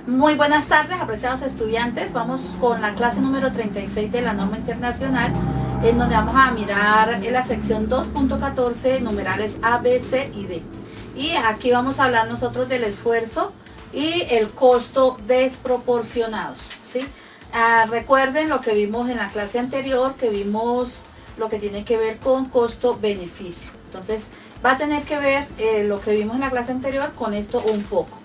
Muy buenas tardes, apreciados estudiantes. Vamos con la clase número 36 de la norma internacional, en donde vamos a mirar en la sección 2.14, numerales A, B, C y D. Y aquí vamos a hablar nosotros del esfuerzo y el costo desproporcionados, ¿sí? Recuerden lo que vimos en la clase anterior, que vimos lo que tiene que ver con costo-beneficio. Entonces, va a tener que ver lo que vimos en la clase anterior con esto un poco.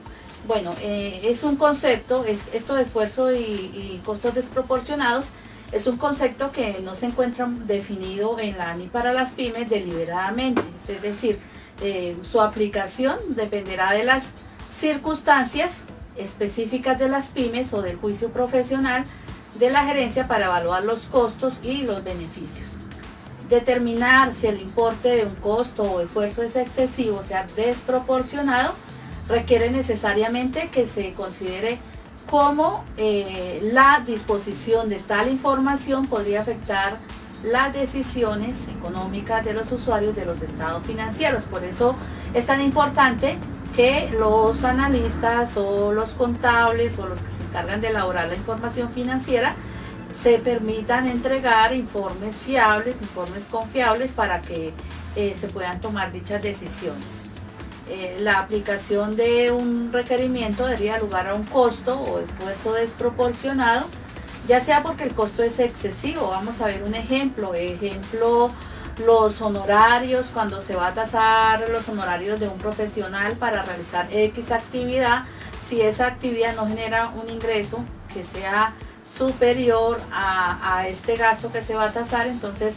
Bueno, es un concepto, esto de esfuerzo y costos desproporcionados, es un concepto que no se encuentra definido en la ANI para las pymes deliberadamente, es decir, su aplicación dependerá de las circunstancias específicas de las pymes o del juicio profesional de la gerencia para evaluar los costos y los beneficios. Determinar si el importe de un costo o esfuerzo es excesivo, o sea, desproporcionado, requiere necesariamente que se considere cómo la disposición de tal información podría afectar las decisiones económicas de los usuarios de los estados financieros. Por eso es tan importante que los analistas o los contables o los que se encargan de elaborar la información financiera se permitan entregar informes fiables, informes confiables para que se puedan tomar dichas decisiones. La aplicación de un requerimiento daría lugar a un costo o esfuerzo desproporcionado, ya sea porque el costo es excesivo. Vamos a ver un ejemplo, los honorarios, cuando se va a tasar los honorarios de un profesional para realizar X actividad, si esa actividad no genera un ingreso que sea superior a este gasto que se va a tasar, entonces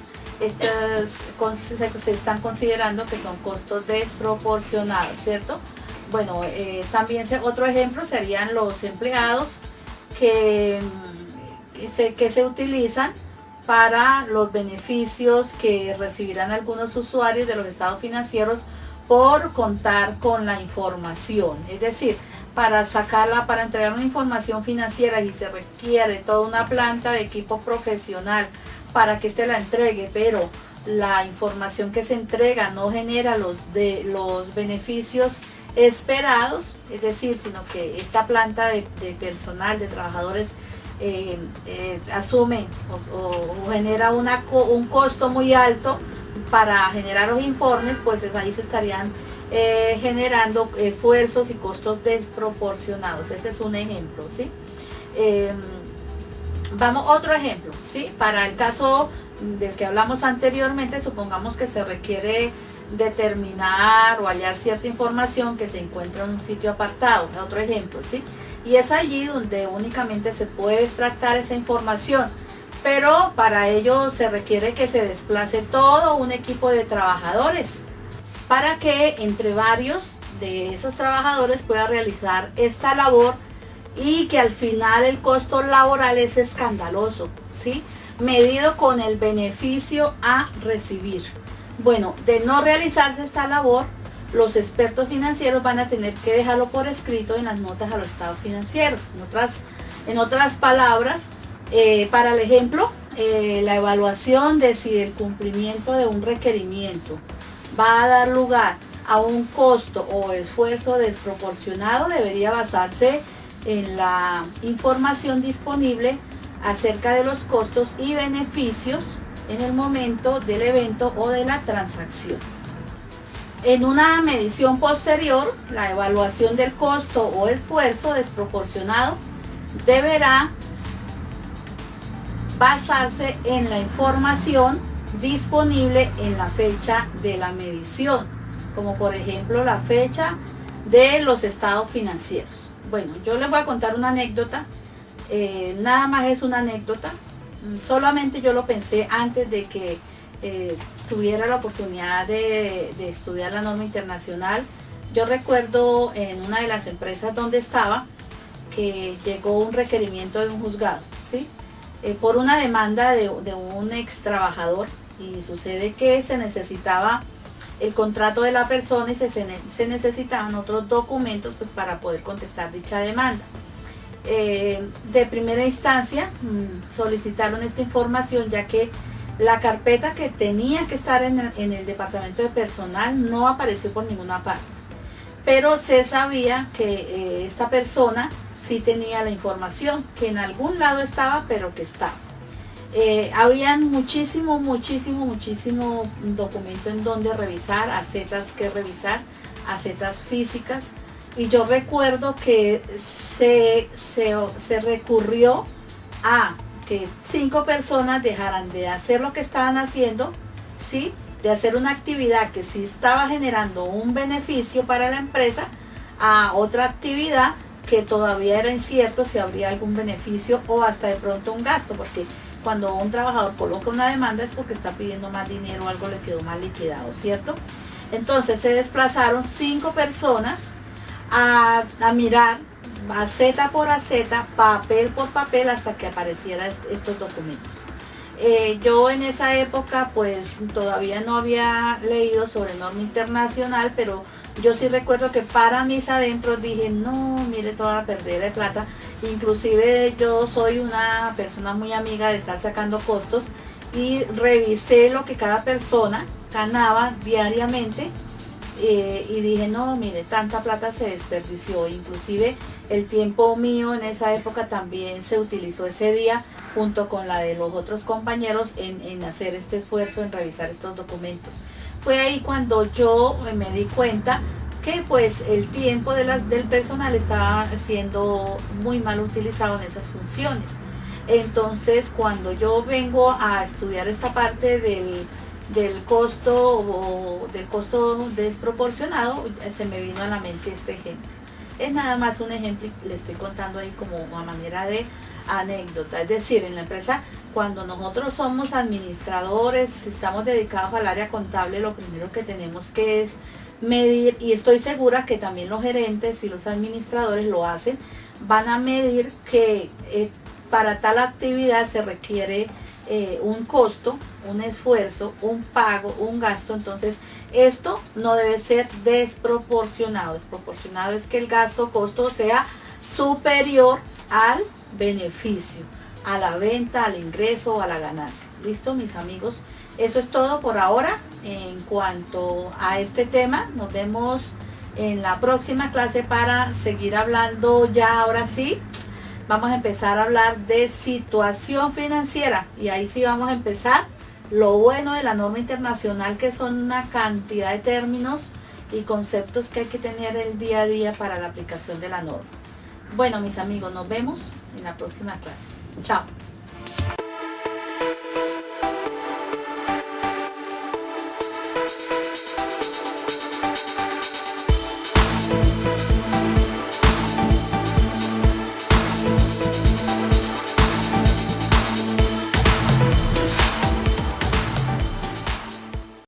se están considerando que son costos desproporcionados, ¿cierto? Bueno, también otro ejemplo serían los empleados que se utilizan para los beneficios que recibirán algunos usuarios de los estados financieros por contar con la información. Es decir, para entregar una información financiera y se requiere toda una planta de equipo profesional para que éste la entregue, pero la información que se entrega no genera los beneficios esperados, es decir, sino que esta planta de personal, de trabajadores, asume o genera un costo muy alto para generar los informes, pues ahí se estarían generando esfuerzos y costos desproporcionados. Ese es un ejemplo, ¿sí? Vamos, otro ejemplo, ¿sí? Para el caso del que hablamos anteriormente, supongamos que se requiere determinar o hallar cierta información que se encuentra en un sitio apartado, otro ejemplo, ¿sí? Y es allí donde únicamente se puede extractar esa información, pero para ello se requiere que se desplace todo un equipo de trabajadores para que entre varios de esos trabajadores pueda realizar esta labor y que al final el costo laboral es escandaloso, ¿sí? Medido con el beneficio a recibir. Bueno, de no realizarse esta labor, los expertos financieros van a tener que dejarlo por escrito en las notas a los estados financieros. En otras palabras, para el ejemplo, la evaluación de si el cumplimiento de un requerimiento va a dar lugar a un costo o esfuerzo desproporcionado debería basarse en la información disponible acerca de los costos y beneficios en el momento del evento o de la transacción. En una medición posterior, la evaluación del costo o esfuerzo desproporcionado deberá basarse en la información disponible en la fecha de la medición, como por ejemplo la fecha de los estados financieros. Bueno, yo les voy a contar una anécdota, nada más es una anécdota, solamente yo lo pensé antes de que tuviera la oportunidad de estudiar la norma internacional. Yo recuerdo en una de las empresas donde estaba que llegó un requerimiento de un juzgado, ¿sí? Por una demanda de un ex trabajador, y sucede que se necesitaba el contrato de la persona y se necesitaban otros documentos pues para poder contestar dicha demanda. De primera instancia solicitaron esta información, ya que la carpeta que tenía que estar en el departamento de personal no apareció por ninguna parte, pero se sabía que esta persona sí tenía la información, que en algún lado estaba, pero que estaba. Habían muchísimo documento en donde revisar, acetas que revisar, acetas físicas, y yo recuerdo que se recurrió a que 5 personas dejaran de hacer lo que estaban haciendo, ¿sí? De hacer una actividad que sí estaba generando un beneficio para la empresa, a otra actividad que todavía era incierto si habría algún beneficio o hasta de pronto un gasto, porque cuando un trabajador coloca una demanda es porque está pidiendo más dinero o algo le quedó mal liquidado, ¿cierto? Entonces se desplazaron 5 personas a mirar aceta por aceta, papel por papel, hasta que aparecieran estos documentos. Yo en esa época pues todavía no había leído sobre norma internacional, pero yo sí recuerdo que para mis adentros dije, no, mire toda la perdera de plata. Inclusive yo soy una persona muy amiga de estar sacando costos y revisé lo que cada persona ganaba diariamente, y dije, no, mire, tanta plata se desperdició. Inclusive el tiempo mío en esa época también se utilizó ese día junto con la de los otros compañeros en hacer este esfuerzo, en revisar estos documentos. Fue ahí cuando yo me di cuenta que pues el tiempo del personal estaba siendo muy mal utilizado en esas funciones. Entonces cuando yo vengo a estudiar esta parte del costo desproporcionado, se me vino a la mente este ejemplo. Es nada más un ejemplo y le estoy contando ahí como una manera de anécdota. Es decir, en la empresa, cuando nosotros somos administradores, si estamos dedicados al área contable, lo primero que tenemos que es medir, y estoy segura que también los gerentes y los administradores lo hacen, van a medir que para tal actividad se requiere un costo, un esfuerzo, un pago, un gasto. Entonces esto no debe ser desproporcionado. Desproporcionado es que el gasto o costo sea superior al beneficio, a la venta, al ingreso o a la ganancia. ¿Listo, mis amigos? Eso es todo por ahora en cuanto a este tema. Nos vemos en la próxima clase para seguir hablando. Ya ahora sí vamos a empezar a hablar de situación financiera, y ahí sí vamos a empezar lo bueno de la norma internacional, que son una cantidad de términos y conceptos que hay que tener el día a día para la aplicación de la norma. Bueno, mis amigos, nos vemos en la próxima clase. Chao.